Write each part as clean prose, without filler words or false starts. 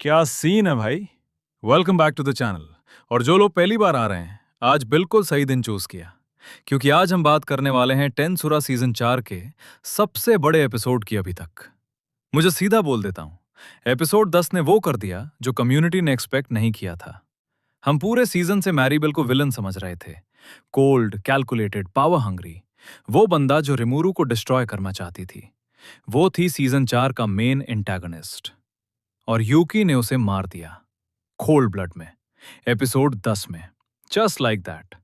क्या सीन है भाई। Welcome back to the channel. और जो लोग पहली बार आ रहे हैं, आज बिल्कुल सही दिन चूज किया, क्योंकि आज हम बात करने वाले हैं टेंसुरा सीजन 4 के सबसे बड़े एपिसोड की अभी तक। मुझे सीधा बोल देता हूं, एपिसोड 10 ने वो कर दिया जो कम्युनिटी ने एक्सपेक्ट नहीं किया था। हम पूरे सीजन से मैरीबेल को विलन समझ रहे थे, कोल्ड, कैलकुलेटेड, पावर हंग्री, वो बंदा जो रिमूरू को डिस्ट्रॉय करना चाहती थी। वो थी सीजन 4 का मेन एंटागनिस्ट, और यूकी ने उसे मार दिया कोल्ड ब्लड में, एपिसोड 10 में, जस्ट लाइक दैट।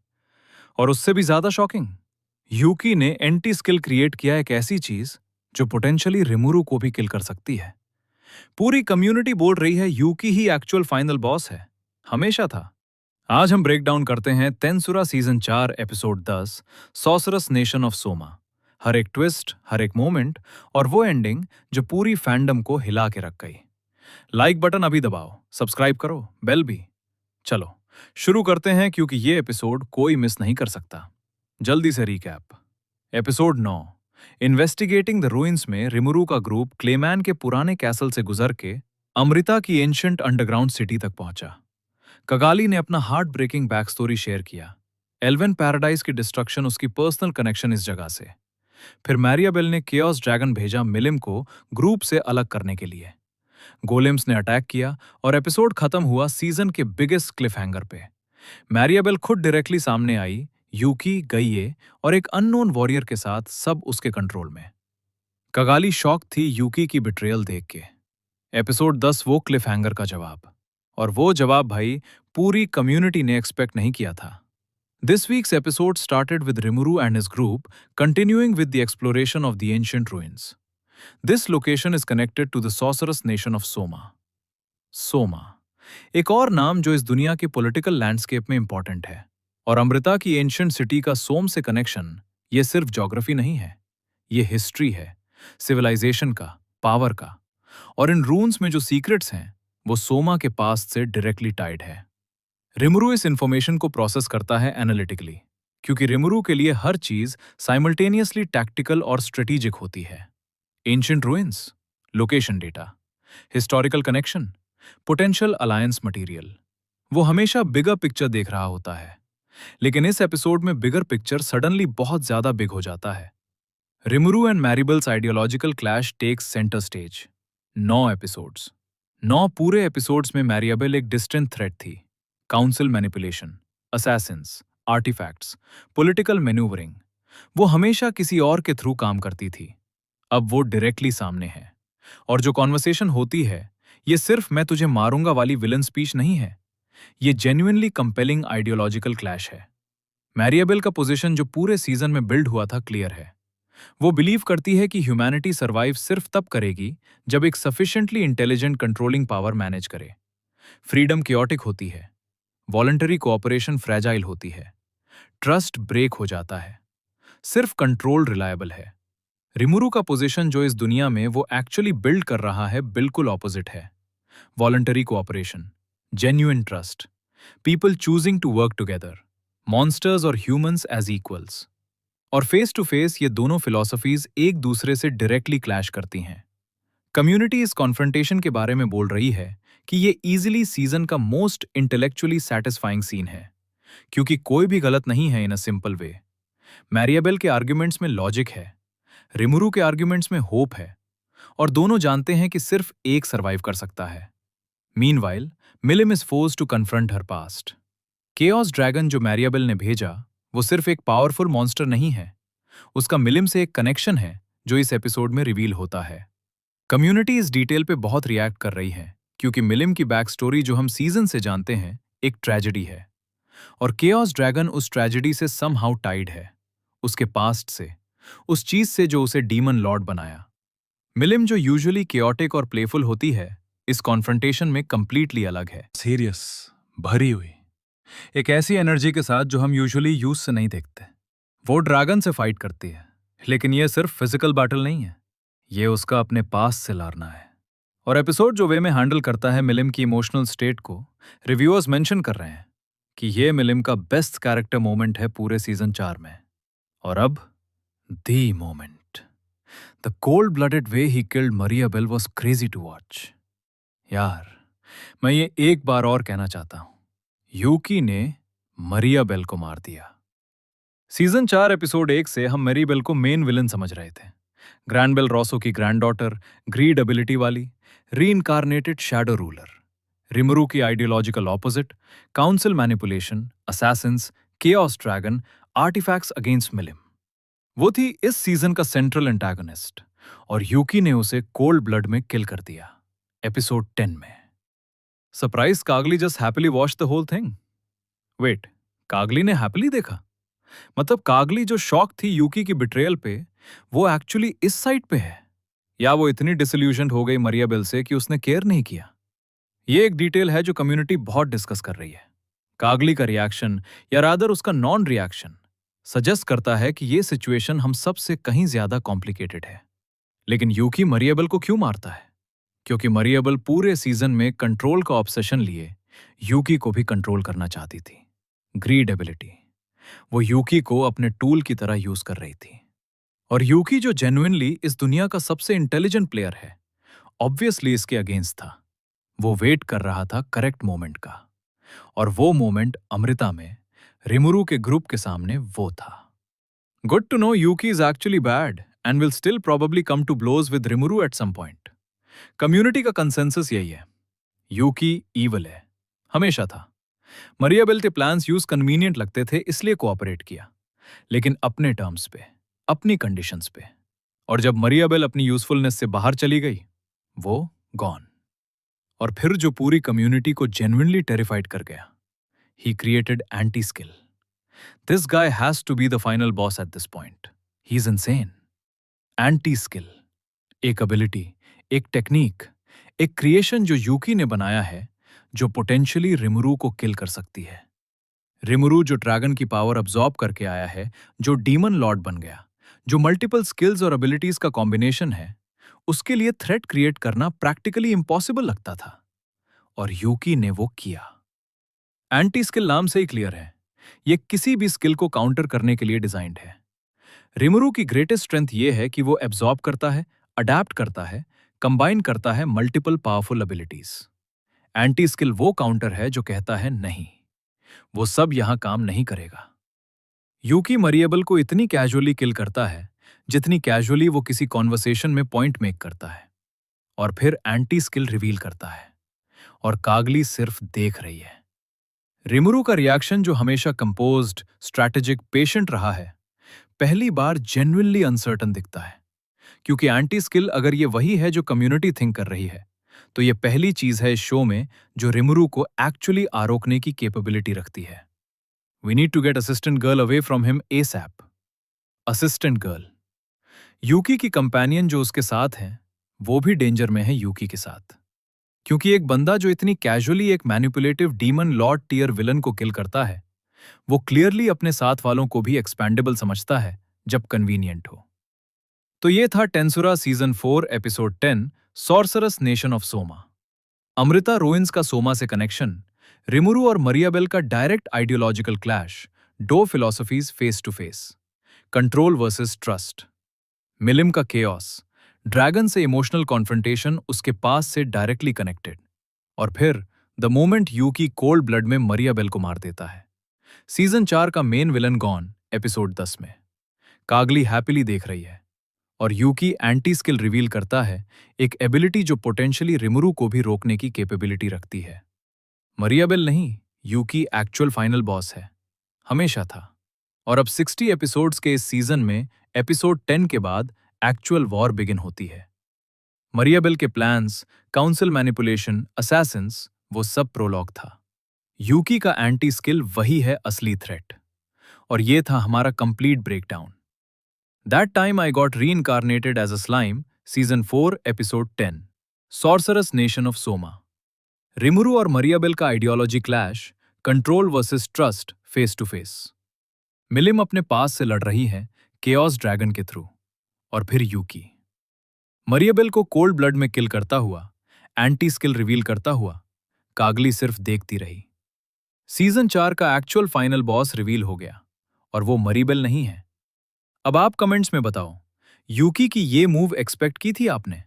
और उससे भी ज्यादा शॉकिंग, यूकी ने एंटी स्किल क्रिएट किया, एक ऐसी चीज जो पोटेंशियली रिमुरु को भी किल कर सकती है। पूरी कम्युनिटी बोल रही है यूकी ही एक्चुअल फाइनल बॉस है, हमेशा था। आज हम ब्रेक डाउन करते हैं Tensura season 4 episode 10, sorcerous nation of Soma. हर एक ट्विस्ट, हर एक मोमेंट, और वो एंडिंग जो पूरी फैंडम को हिला के रख गई। लाइक बटन अभी दबाओ, सब्सक्राइब करो, बेल भी। चलो शुरू करते हैं, क्योंकि ये एपिसोड कोई मिस नहीं कर सकता। जल्दी से recap. Episode 9, investigating the ruins में रिमुरु का ग्रुप क्लेमैन के पुराने कैसल से गुजर के अमृता की एंशिएंट अंडरग्राउंड सिटी तक पहुंचा। कगाली ने अपना heart breaking back story share किया। एल्वेन पैराडाइज की डिस्ट्रक्शन, उसकी पर्सनल कनेक्शन इस जगह से। फिर मैरियाबेल ने केओस ड्रैगन भेजा मिलिम को ग्रुप से अलग करने के लिए। गोलेम्स ने अटैक किया और एपिसोड खत्म हुआ सीजन के बिगेस्ट क्लिफहैंगर पे। मैरियाबेल खुद डायरेक्टली सामने आई, यूकी, गईये और एक अननोन वॉरियर के साथ, सब उसके कंट्रोल में। कगाली शॉक थी यूकी की बिट्रेयल देख के। एपिसोड 10 वो क्लिफहैंगर का जवाब, और वो जवाब भाई पूरी कम्युनिटी ने एक्सपेक्ट नहीं किया था। This week's episode started with Rimuru and his group continuing with the exploration of the ancient ruins. This location is connected to the sorcerous nation of Soma. Soma, एक और नाम जो इस दुनिया के पॉलिटिकल लैंडस्केप में इंपॉर्टेंट है। और अमृता की एंशिएंट सिटी का सोम से कनेक्शन, ये सिर्फ ज्योग्राफी नहीं है, ये हिस्ट्री है, सिविलाइजेशन का, पावर का। और इन रून्स में जो सीक्रेट्स हैं, वो सोमा के पास्ट से डायरेक्टली टाइड है। रिमुरु इस इंफॉर्मेशन को प्रोसेस करता है एनालिटिकली, क्योंकि रिमुरु के लिए हर चीज साइमल्टेनियसली टैक्टिकल और स्ट्रेटेजिक होती है। Ancient ruins, location data, historical connection, potential alliance material, वो हमेशा बिगर पिक्चर देख रहा होता है। लेकिन इस एपिसोड में बिगर पिक्चर सडनली बहुत ज्यादा बिग हो जाता है। Rimuru and Maribel's ideological clash takes centre stage. 9 episodes, 9 पूरे एपिसोड्स में मैरियाबेल एक डिस्टेंट थ्रेट थी। Council manipulation, assassins, artifacts, political manoeuvring, वो हमेशा किसी और के थ्रू काम करती थी। अब वो डायरेक्टली सामने है, और जो कॉन्वर्सेशन होती है, ये सिर्फ मैं तुझे मारूंगा वाली विलन स्पीच नहीं है, ये जेन्युइनली कंपेलिंग आइडियोलॉजिकल क्लैश है। मैरियाबेल का पोजीशन जो पूरे सीजन में बिल्ड हुआ था क्लियर है। वो बिलीव करती है कि ह्यूमैनिटी सर्वाइव सिर्फ तब करेगी जब एक sufficiently intelligent controlling power manage करे। फ्रीडम क्योटिक होती है, वॉलंटरी कोऑपरेशन फ्रेजाइल होती है, ट्रस्ट ब्रेक हो जाता है, सिर्फ कंट्रोल रिलायबल है। रिमुरु का पोजीशन जो इस दुनिया में वो एक्चुअली बिल्ड कर रहा है, बिल्कुल ऑपोजिट है। Voluntary cooperation, genuine trust, people choosing to work together, monsters और ह्यूमंस एज इक्वल्स। और फेस टू फेस ये दोनों फिलॉसफीज एक दूसरे से डायरेक्टली क्लैश करती हैं। कम्युनिटी इस कॉन्फ्रंटेशन के बारे में बोल रही है कि ये इजीली सीजन का मोस्ट इंटेलेक्चुअली सैटिस्फाइंग सीन है, क्योंकि कोई भी गलत नहीं है इन अ सिंपल वे। मैरियाबेल के आर्ग्यूमेंट्स में लॉजिक है, रिमुरु के आर्ग्यूमेंट्स में होप है, और दोनों जानते हैं कि सिर्फ एक सर्वाइव कर सकता है। Meanwhile, Milim is forced to confront her past. Chaos dragon जो मैरियाबेल ने भेजा, वो सिर्फ एक पावरफुल मॉन्स्टर नहीं है, उसका मिलिम से एक कनेक्शन है जो इस एपिसोड में रिवील होता है। कम्युनिटी इस डिटेल पे बहुत रिएक्ट कर रही है, क्योंकि मिलिम की बैक स्टोरी जो हम सीजन से जानते हैं, एक ट्रेजेडी है, और केओस ड्रैगन उस ट्रेजेडी से समहाउ टाइड है, उसके पास्ट से, उस चीज से जो उसे डीमन लॉर्ड बनाया। मिलिम जो यूजुअली केओटिक और प्लेफुल होती है, इस कॉन्फ्रंटेशन में कंप्लीटली अलग है। सीरियस, भरी हुई, एक ऐसी एनर्जी के साथ जो हम यूजुअली यूज से नहीं देखते। वो ड्रैगन से फाइट करती है, लेकिन ये सिर्फ फिजिकल बैटल नहीं है, ये उसका अपने पास से लड़ना है। और एपिसोड जो वे में हैंडल करता है मिलिम की इमोशनल स्टेट को, रिव्यूअर्स मेंशन कर रहे हैं कि ये मिलिम का बेस्ट कैरेक्टर मोमेंट है पूरे सीजन 4 में। और अब the moment, the cold blooded way he killed Maribel was crazy to watch. यार, मैं ये एक बार और कहना चाहता हूं, यूकी ने मरिया बेल को मार दिया। सीजन 4 एपिसोड 1 से हम मैरी बेल को मेन विलन समझ रहे थे। ग्रैंडबेल रॉसो की ग्रैंडडॉटर, ग्रीड एबिलिटी वाली, रीइंकार्नेटेड शैडो रूलर, रिमरू की ideological opposite, council manipulation, assassins, chaos dragon, artifacts against Milim. वो थी इस सीजन का सेंट्रल एंटागनिस्ट, और यूकी ने उसे कोल्ड ब्लड में किल कर दिया एपिसोड 10 में। Surprise, Kagali just happily watch the whole thing. Wait, Kagali ने हैप्पीली देखा? मतलब कागली जो शॉक थी यूकी की बिट्रेयल पे, वो एक्चुअली इस साइड पे है? या वो इतनी डिसल्यूशन्ड हो गई मरिया बेल से कि उसने केयर नहीं किया? ये एक डिटेल है जो कम्युनिटी बहुत डिस्कस कर रही है। कागली का रिएक्शन, या रादर उसका नॉन रिएक्शन, सजेस्ट करता है कि ये सिचुएशन हम सब से कहीं ज्यादा कॉम्प्लिकेटेड है। लेकिन यूकी मरियाबेल को क्यों मारता है? क्योंकि मरियाबेल पूरे सीजन में कंट्रोल का ऑब्सेशन लिए यूकी को भी कंट्रोल करना चाहती थी। ग्रीड एबिलिटी, वो यूकी को अपने टूल की तरह यूज कर रही थी। और यूकी जो जेन्युइनली इस दुनिया का सबसे इंटेलिजेंट प्लेयर है, ऑब्वियसली इसके अगेंस्ट था। वो वेट कर रहा था करेक्ट मोमेंट का, और वो मोमेंट अमृता में रिमुरु के ग्रुप के सामने वो था। Good to know Yuki is actually bad and will still probably come to blows with Rimuru at some point. Community का कंसेंसस यही है, यूकी ईवल है, हमेशा था। मरियाबेल के प्लान्स यूज कन्वीनियंट लगते थे इसलिए कोऑपरेट किया, लेकिन अपने टर्म्स पे, अपनी कंडीशंस पे। और जब मरियाबेल अपनी यूजफुलनेस से बाहर चली गई, वो गॉन। और फिर जो पूरी कम्युनिटी को जेन्युइनली टेरिफाइड कर गया, he created anti skill. This guy has to be the final boss at this point. He is insane. Anti skill, एक एबिलिटी, एक टेक्निक, एक क्रिएशन जो यूकी ने बनाया है, जो पोटेंशियली रिमुरु को किल कर सकती है। रिमुरु जो ड्रैगन की पावर अब्सॉर्ब करके आया है, जो डीमन लॉर्ड बन गया, जो मल्टीपल स्किल्स और एबिलिटीज का कॉम्बिनेशन है, उसके लिए थ्रेट क्रिएट करना प्रैक्टिकली इम्पॉसिबल लगता था, और यूकी ने वो किया। एंटी स्किल नाम से ही क्लियर है, ये किसी भी स्किल को काउंटर करने के लिए डिजाइंड है। रिमुरु की ग्रेटेस्ट स्ट्रेंथ ये है कि वो एब्सॉर्ब करता है, अडैप्ट करता है, कंबाइन करता है multiple powerful abilities. Anti skill वो काउंटर है जो कहता है नहीं, वो सब यहां काम नहीं करेगा। यूकी मरिएबल को इतनी कैजुअली किल करता है जितनी कैजुअली वो किसी कॉन्वर्सेशन में पॉइंट मेक करता है, और फिर एंटी स्किल रिवील करता है, और कागली सिर्फ देख रही है। रिमुरु का रिएक्शन जो हमेशा कंपोज्ड, स्ट्रैटेजिक, पेशेंट रहा है, पहली बार जेन्युइनली अनसर्टन दिखता है। क्योंकि एंटी स्किल अगर ये वही है जो कम्युनिटी थिंक कर रही है, तो ये पहली चीज है इस शो में जो रिमुरु को एक्चुअली आरोकने की कैपेबिलिटी रखती है। We need to get assistant girl away from him ASAP. Assistant girl, Yuki की कंपेनियन जो उसके साथ है, वो भी डेंजर में है यूकी के साथ। क्योंकि एक बंदा जो इतनी कैजुअली एक manipulative demon lord tier villain को किल करता है, वो क्लियरली अपने साथ वालों को भी एक्सपेंडेबल समझता है जब कन्वीनियंट हो। तो ये था Tensura season 4 episode 10, sorcerous nation of Soma. अमृता रोइंस का सोमा से कनेक्शन, रिमुरु और मरियाबेल का डायरेक्ट आइडियोलॉजिकल क्लैश, दो philosophies face to face, control versus trust, Milim का केओस, ड्रैगन से इमोशनल कॉन्फ्रंटेशन उसके पास से डायरेक्टली कनेक्टेड, और फिर the moment Yuki cold blood में मरियाबेल को मार देता है। सीजन 4 का मेन विलन गॉन एपिसोड 10 में। कागली हैप्पीली देख रही है, और यूकी एंटी स्किल रिवील करता है, एक एबिलिटी जो पोटेंशियली रिमुरु को भी रोकने की कैपेबिलिटी रखती है। मरियाबेल नहीं, यूकी एक्चुअल फाइनल बॉस है, हमेशा था। और अब 60 एपिसोड्स के इस सीजन में एपिसोड 10 के बाद एक्चुअल वॉर बिगिन होती है। मरियाबेल के प्लान्स, काउंसिल मैनिपुलेशन, असैसिन्स, वो सब प्रोलॉग था। यूकी का एंटी स्किल वही है असली थ्रेट। और ये था हमारा complete breakdown. That time I got reincarnated as a slime, Season 4, Episode 10, Sorceress Nation of Soma. Rimuru और मरियाबेल का ideology clash, control versus trust, face to face. Milim अपने पास से लड़ रही है केओस ड्रैगन के थ्रू, और फिर यूकी मरियाबेल को कोल्ड ब्लड में किल करता हुआ, एंटी स्किल रिवील करता हुआ, कागली सिर्फ देखती रही। सीजन 4 का एक्चुअल फाइनल बॉस रिवील हो गया, और वो मरियाबेल नहीं है। अब आप कमेंट्स में बताओ, यूकी की ये मूव एक्सपेक्ट की थी आपने?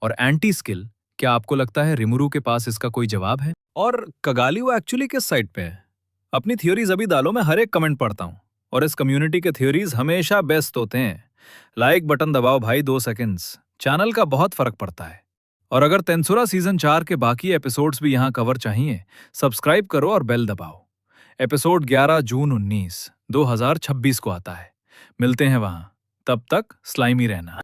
और एंटी स्किल क्या आपको लगता है रिमुरु के पास इसका कोई जवाब है? और कगालियो एक्चुअली किस साइड पे है? अपनी थ्योरीज अभी डालो, मैं हर एक कमेंट पढ़ता हूँ। और इस कम्युनिटी के थ्योरीज हमेशा बेस्ट होते हैं। लाइक बटन दबाओ भाई, 2 सेकंड्स, चैनल का बहुत फर्क पड़ता है। और अगर तेंसुरा सीजन 4 के बाकी एपिसोड्स भी यहाँ कवर चाहिए, सब्सक्राइब करो और बेल दबाओ। एपिसोड 11 जून 2026 को आता है। मिलते हैं वहां, तब तक स्लाइमी रहना।